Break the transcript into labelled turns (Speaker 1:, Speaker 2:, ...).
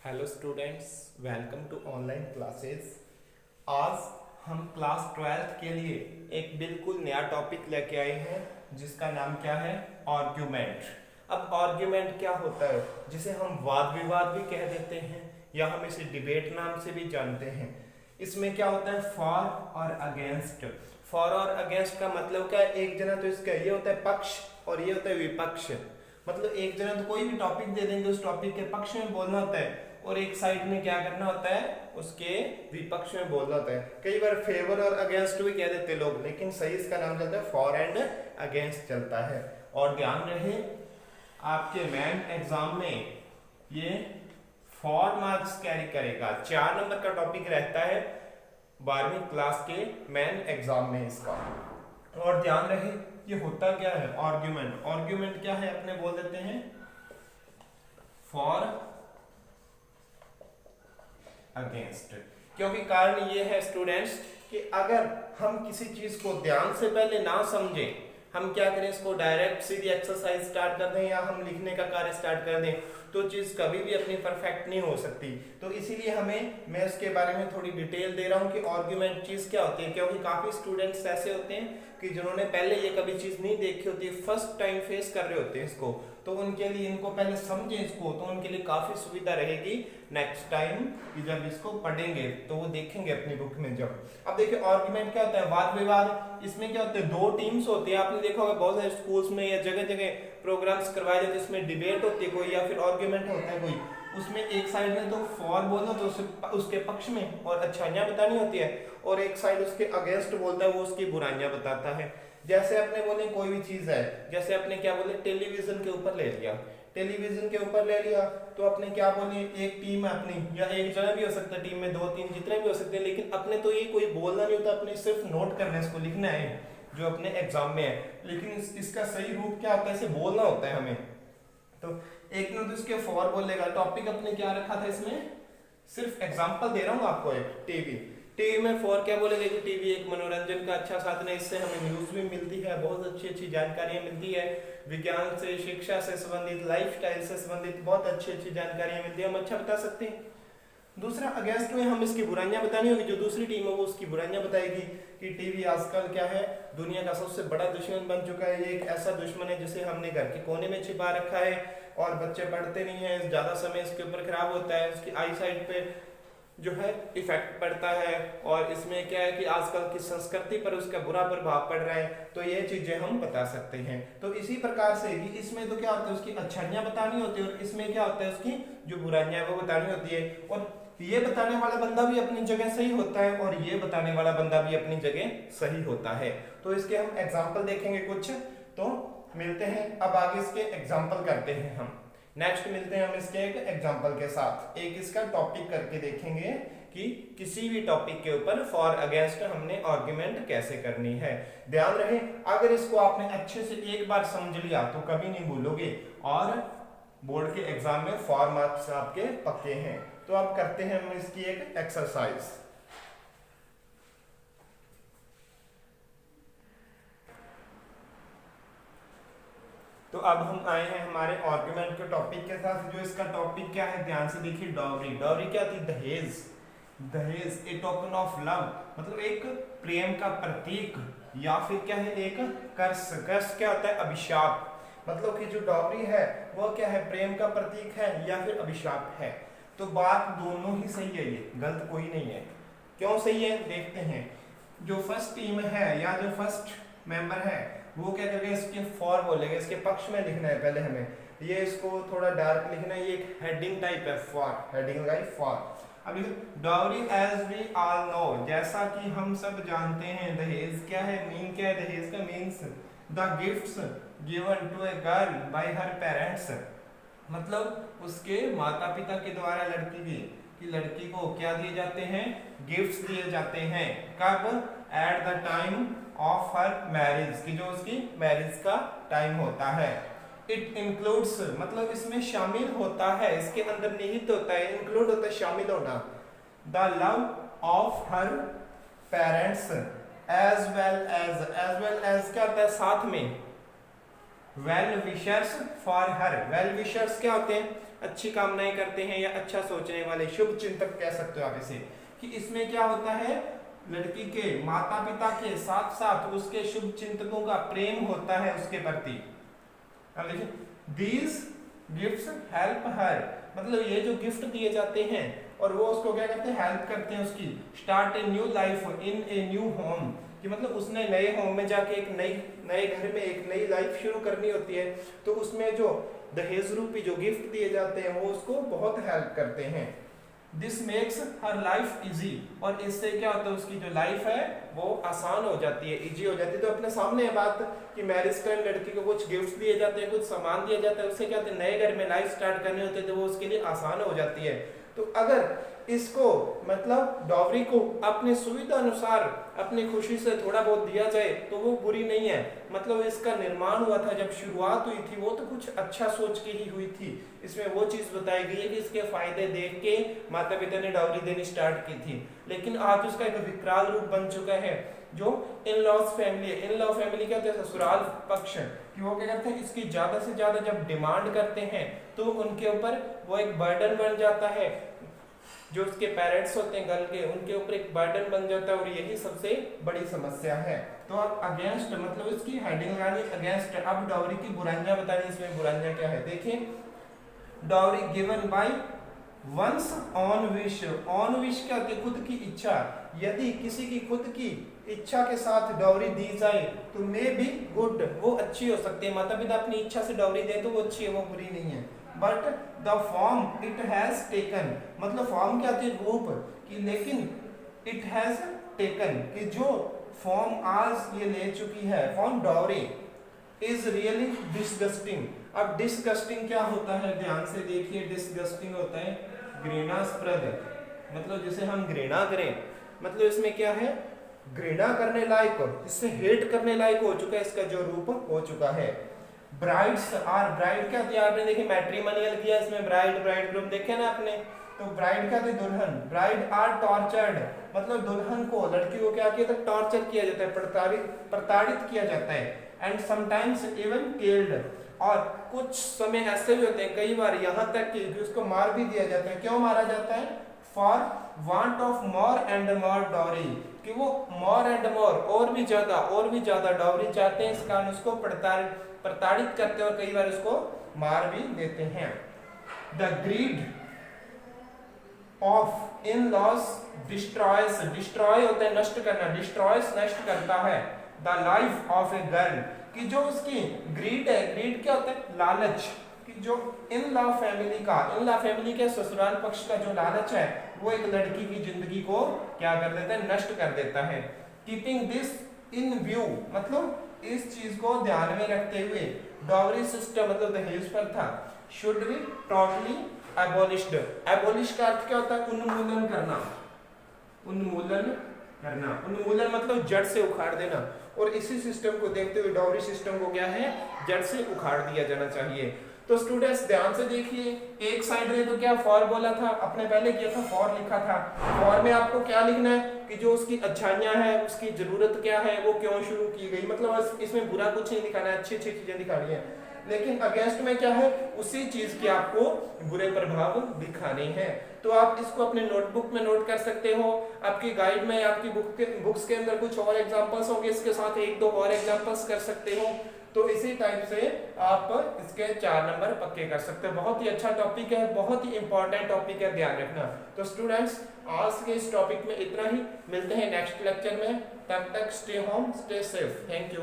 Speaker 1: Hello students, welcome to online classes. आज हम class 12th के लिए एक बिल्कुल नया टॉपिक लेके आए हैं जिसका नाम क्या है, आर्ग्यूमेंट। अब आर्ग्यूमेंट क्या होता है, जिसे हम वाद विवाद भी कह देते हैं या हम इसे डिबेट नाम से भी जानते हैं। इसमें क्या होता है, फॉर और अगेंस्ट। फॉर और अगेंस्ट का मतलब क्या है, एक जना तो इसका ये होता है पक्ष और ये होता है विपक्ष। मतलब एक जना तो कोई भी टॉपिक दे देंगे, उस टॉपिक के पक्ष में बोलना होता है और एक साइड में क्या करना होता है, उसके विपक्ष में बोलना होता है। कई बार फेवर और अगेंस्ट भी कह देते लोग, लेकिन सही इसका नाम चलता है फॉर एंड अगेंस्ट चलता है। और ध्यान रहे, आपके मेन एग्जाम में ये 4 मार्क्स कैरी करेगा। 4 नंबर का टॉपिक रहता है 12वीं क्लास के मेन एग्जाम में इसका। और ध्यान रहे, ये होता क्या है, आर्ग्यूमेंट। आर्ग्यूमेंट क्या है, अपने बोल देते हैं फॉर अगेंस्ट। क्योंकि कारण ये है स्टूडेंट्स कि अगर हम किसी चीज को ध्यान से पहले ना समझें, हम क्या करें, इसको डायरेक्ट सीधी एक्सरसाइज स्टार्ट कर दें या हम लिखने का कार्य स्टार्ट कर दें, तो चीज कभी भी अपनी परफेक्ट नहीं हो सकती। तो इसीलिए मैं इसके बारे में थोड़ी डिटेल दे रहा हूँ कि आर्ग्यूमेंट चीज क्या होती है। क्योंकि काफी स्टूडेंट्स ऐसे होते हैं कि जिन्होंने पहले ये कभी चीज नहीं देखी होती, फर्स्ट टाइम फेस कर रहे होते हैं इसको, तो उनके लिए इनको पहले समझें इसको, तो उनके लिए काफी सुविधा रहेगी नेक्स्ट टाइम कि जब इसको पढ़ेंगे तो वो देखेंगे अपनी बुक में जब। अब देखिए आर्ग्यूमेंट क्या होता है, वाद विवाद। इसमें क्या होता है, 2 टीम्स होती है। आपने देखा होगा बहुत सारे स्कूल्स में या जगह जगह प्रोग्राम्स करवाए जाते हैं, इसमें डिबेट होती है कोई या फिर आर्ग्यूमेंट होता है कोई। उसमें एक साइड में तो फॉर बोलना, तो उसके पक्ष में और अच्छाइयां बतानी होती है, और एक साइड उसके अगेंस्ट बोलता है, वो उसकी बुराइयां बताता है। जैसे अपने बोले कोई भी चीज है, जैसे अपने क्या बोले, टेलीविजन के ऊपर ले लिया। टेलीविजन के ऊपर ले लिया तो अपने क्या बोले, एक टीम है अपनी, या एक जना भी हो सकता है, टीम में 2-3 जितने भी हो सकते हैं, लेकिन अपने तो ये कोई बोलना नहीं होता, अपने सिर्फ नोट करना है, इसको लिखना है जो अपने एग्जाम में है। लेकिन इसका सही रूप क्या होता है, इसे बोलना होता है हमें। तो एक ने तो इसके फॉर बोलेगा। टॉपिक अपने क्या रखा था इसमें, सिर्फ एग्जांपल दे रहा हूँ आपको। एक टीवी में फॉर क्या बोलेगा कि टीवी एक मनोरंजन का अच्छा साधन है, इससे हमें न्यूज भी मिलती है, बहुत अच्छी अच्छी जानकारियां मिलती है, विज्ञान से, शिक्षा से संबंधित, लाइफस्टाइल से संबंधित बहुत अच्छी अच्छी जानकारियां मिलती है, हम अच्छा बता सकते हैं। दूसरा अगेंस्ट में हम इसकी बुराइयां बतानी होगी, जो दूसरी टीम है वो उसकी बुराइयां बताएगी कि टीवी आजकल क्या है, दुनिया का सबसे बड़ा दुश्मन बन चुका है। ये एक ऐसा दुश्मन है जिसे हमने घर के कोने में छिपा रखा है और बच्चे पढ़ते नहीं है, ज्यादा समय इसके ऊपर खराब होता है, उसकी आई साइट पे जो है इफेक्ट पड़ता है, और इसमें क्या है कि आजकल की संस्कृति पर उसका बुरा प्रभाव पड़ रहा है। तो ये चीजें हम बता सकते हैं। तो इसी प्रकार से कि इसमें तो क्या होता है, उसकी अच्छाइयां बतानी होती है, और इसमें क्या होता है, उसकी जो बुराइयां है वो बतानी होती है। और ये बताने वाला बंदा भी अपनी जगह सही होता है और ये बताने वाला बंदा भी अपनी जगह सही होता है। तो इसके हम एग्जाम्पल देखेंगे कुछ, तो मिलते हैं अब आगे इसके एग्जाम्पल करते हैं हम। नेक्स्ट मिलते हैं हम इसके एक एग्जांपल के साथ। एक इसका टॉपिक करके देखेंगे कि किसी भी टॉपिक के ऊपर फॉर अगेंस्ट हमने आर्गुमेंट कैसे करनी है। ध्यान रहे, अगर इसको आपने अच्छे से एक बार समझ लिया तो कभी नहीं भूलोगे, और बोर्ड के एग्जाम में 4 मार्क्स आपके पक्के हैं। तो अब करते हैं हम इसकी एक एक्सरसाइज। तो अब हम आए हैं हमारे आर्गुमेंट के टॉपिक के साथ। जो इसका टॉपिक क्या है, ध्यान से देखिए, डॉवरी। डॉवरी क्या थी, दहेज। दहेज ए टोकन ऑफ लव, मतलब एक प्रेम का प्रतीक, या फिर क्या है, एक कर्स। कर्स क्या होता है, अभिशाप। मतलब कि जो डॉवरी है वो क्या है, प्रेम का प्रतीक है या फिर अभिशाप है। तो बात दोनों ही सही है, ये गलत कोई नहीं है। क्यों सही है, देखते हैं। जो फर्स्ट टीम है या जो फर्स्ट मेंबर है वो क्या करेगा, इसके फॉर बोलेगा, इसके पक्ष में लिखना है पहले हमें। ये इसको थोड़ा डार्क लिखना है, ये एक हेडिंग टाइप है, फॉर, हेडिंग लगाई फॉर। अब dowry as we all know, जैसा कि हम सब जानते हैं, दहेज क्या है, मीन क्या है, दहेज का means the gifts given to a girl by her parents. मतलब उसके माता पिता के द्वारा लड़की को क्या दिए जाते हैं, गिफ्ट्स दिए जाते हैं। कब, at the time of her marriage, की जो उसकी मैरिज का टाइम होता है। इट इंक्लूड्स, मतलब इसमें शामिल होता है, इसके अंदर निहित होता है, इंक्लूड होता है शामिल होना, the love of her parents as well as क्या होता है, साथ में, well wishers for her. Well wishers क्या होते हैं? अच्छी कामनाएं करते हैं या अच्छा सोचने वाले, शुभ चिंतक कह सकते हो आप इसे। कि इसमें क्या होता है, लड़की के माता पिता के साथ साथ उसके शुभ चिंतकों का प्रेम होता है उसके प्रति। अब देखिए, दीज गिफ्ट्स हेल्प हर, मतलब ये जो गिफ्ट दिए जाते हैं और वो उसको क्या करते हैं, हेल्प करते हैं उसकी start a new life in a new home, कि मतलब उसने नए होम में जाके एक नए घर में एक नई लाइफ शुरू करनी होती है। तो उसमें जो दहेज रूपी जो गिफ्ट दिए जाते हैं वो उसको बहुत हेल्प करते हैं। This makes her life easy, और इससे क्या होता है, उसकी जो लाइफ है वो आसान हो जाती है, इजी हो जाती है। तो अपने सामने है बात कि मैरिज टाइम लड़की को कुछ गिफ्ट दिए जाते हैं, कुछ सामान दिया जाता है, उससे क्या होता है, नए घर में लाइफ स्टार्ट करने होते हैं तो वो उसके लिए आसान हो जाती है। तो अगर इसको मतलब डॉवरी को अपनी सुविधा अनुसार अपनी खुशी से थोड़ा बहुत दिया जाए तो वो बुरी नहीं है। मतलब इसका निर्माण हुआ था, जब शुरुआत हुई थी वो तो कुछ अच्छा सोच के ही हुई थी। इसमें वो चीज बताई गई है कि इसके फायदे देख के माता पिता ने डॉवरी देनी स्टार्ट की थी। लेकिन आज उसका एक विकराल रूप बन चुका है जो इन लॉज फैमिली है। इन लॉ फैमिली क्या होता है, ससुराल पक्ष, कि वो क्या करते हैं, इसकी ज्यादा से ज्यादा जब डिमांड करते हैं तो उनके ऊपर वो एक बर्डन बन जाता है। जो उसके पेरेंट्स होते हैं गर्ल के, उनके ऊपर एक बर्डन बन जाता है और यही सबसे बड़ी समस्या है। तो अब अगेंस्ट, मतलब इसकी हेडिंग लगानी अगेंस्ट। अब डॉवरी की बुराइयां बतानी, इसमें बुराइयां क्या है देखिए। Dowry given by one's own wish. Own wish क्या होती है, खुद की इच्छा। यदि किसी की खुद की इच्छा के साथ डॉवरी दी जाए तो मे बी गुड, वो अच्छी हो सकती है। माता पिता अपनी इच्छा से डॉवरी दे तो वो अच्छी है, वो बुरी नहीं है। But the form it has taken, मतलब फॉर्म क्या होती है, रूप की, लेकिन इट हैज टेकन, कि जो फॉर्म आज ये ले चुकी है, form dowry, is really disgusting. अब डिसगस्टिंग क्या होता है, ध्यान से देखिए। डिसगस्टिंग होता है घृणास्पद, मतलब जिसे हम घृणा करें, मतलब इसमें क्या है, घृणा करने लायक, इससे हेट करने लायक हो चुका है, इसका जो रूप हो चुका है। ब्राइड्स आर, ब्राइड क्या होती है, आपने देखिए मैट्रिमोनियल किया, इसमें ब्राइड ब्राइड ग्रूम देखे ना आपने। तो ब्राइड क्या होती है, दुल्हन। ब्राइड आर टॉर्चर्ड, मतलब दुल्हन को, लड़की को क्या किया, तो टॉर्चर किया जाता है, प्रताड़ित किया जाता है। एंड समटाइम्स इवन किल्ड, और कुछ समय ऐसे भी होते हैं, कई बार यहाँ तक कि उसको मार भी दिया जाता है। क्यों मारा जाता है, for want of more and more dowry, कि वो मोर एंड मोर, और भी ज्यादा डॉवरी चाहते हैं, इस कारण उसको प्रताड़ित करते हैं और कई बार उसको मार भी देते हैं। The greed of in laws destroys, destroy होता है नष्ट करना, डिस्ट्रॉयस नष्ट करता है the life of a girl, कि जो उसकी ग्रीड है, ग्रीड क्या होता है, लालच, कि जो इन लॉ फैमिली का, इन लॉ फैमिली के ससुराल पक्ष का जो लालच है वो एक लड़की की जिंदगी को क्या कर देता है, नष्ट कर देता है। कीपिंग दिस इन व्यू, मतलब इस चीज को ध्यान में रखते हुए डॉवरी सिस्टम, मतलब दहेज प्रथा, शुड बी टोटली एबोलिश्ड। एबोलिश का अर्थ क्या होता है, उन्मूलन करना, उन्मूलन करना, उन्मूलन मतलब जड़ से उखाड़ देना। और इसी सिस्टम को देखते हुए डॉवरी सिस्टम को क्या है, जड़ से उखाड़ दिया जाना चाहिए। तो स्टूडेंट्स ध्यान से देखिए, एक साइड में तो क्या फॉर बोला था, अपने पहले किया था, फॉर लिखा था। फॉर में आपको क्या लिखना है कि जो उसकी अच्छाइयां हैं, उसकी जरूरत क्या है, वो क्यों शुरू की गई, मतलब इसमें बुरा कुछ नहीं दिखाना है, अच्छी अच्छी चीजें दिखानी है। लेकिन अगेंस्ट में क्या है, उसी चीज के आपको बुरे प्रभाव दिखाने हैं। तो आप इसको अपने नोटबुक में नोट कर सकते हो, आपकी गाइड में, आपकी बुक्स के अंदर कुछ और एग्जांपल्स होंगे, इसके साथ एक दो और एग्जांपल्स कर सकते हो। तो इसी टाइप से आप इसके 4 नंबर पक्के कर सकते हो। बहुत ही अच्छा टॉपिक है, बहुत ही इंपॉर्टेंट टॉपिक है, ध्यान रखना। तो स्टूडेंट्स आज के इस टॉपिक में इतना ही, मिलते हैं नेक्स्ट लेक्चर में, तब तक stay home stay safe, thank you.